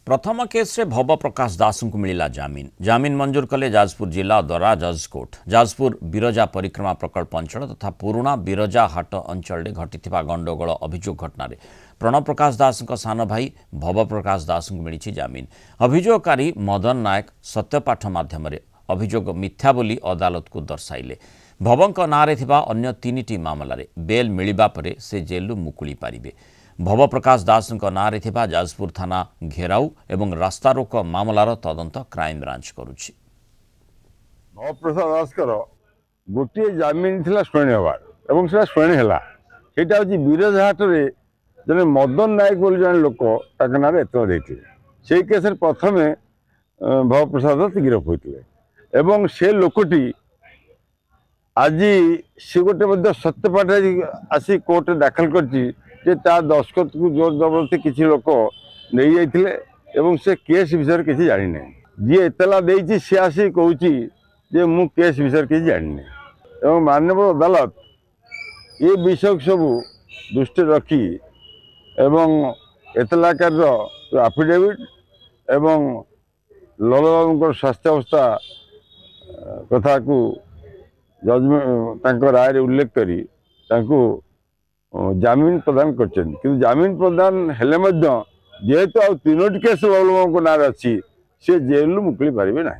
प्रथम केस रे भव प्रकाश दास को मिला जामिन जामिन मंजूर कले जाजपुर जिला दरा जज कोर्ट। जाजपुर बिरजा परिक्रमा प्रकल्प अंचल तथा पुराणा बिरजा हाट अंचल घटी गंडगोल अभियोग घटना प्रणव प्रकाश दास सान भाई भव प्रकाश दास को मिली जामिन। अभियोगकारी मदन नायक सत्यपाठ माध्यम अभियोग मिथ्या बोली अदालत को दर्शाइले। भवंक नारे थिबा अन्य 3टी मामलार बेल मिलिबा परे से जेलु मुकुली पारिबे। भव प्रकाश दास नारे थिबा जाजपुर थाना घेराऊ एवं रास्ता रोक मामलार तदंत क्राइम ब्रांच करुछि। भव प्रकाश दास गोटे जामिन थिला शुणी हबार एवं से शुणी है सेटा हूँ बिरजाहाट रे जने मदन नायक बोली जन लोक ना एतला देते से केस प्रथम भव प्रसाद दास गिरफ होते एवं से लोकटी आज सी गोटे सत्यपाठ आसी कोर्ट दाखल करछि दस्खत को जोर जबरदस्ती किसी लोक नहीं जाइए एवं से केस विषय किसी जानी ना जी एतला देती सी आसी कहूँ मु केस विषय किसी जानी ना एवं माननीय अदालत ये विषय सब दृष्टि रखी एवं एतलाकार आफिडेविट एवं ललबाबू स्वास्थ्य अवस्था कथा को जजमेंट राय उल्लेख करी जामिन प्रदान कर जामिन प्रदान हेले जेहेतु आ 3टी केस ललबाबू नाम अच्छी सी जेल मुकुली पारे ना।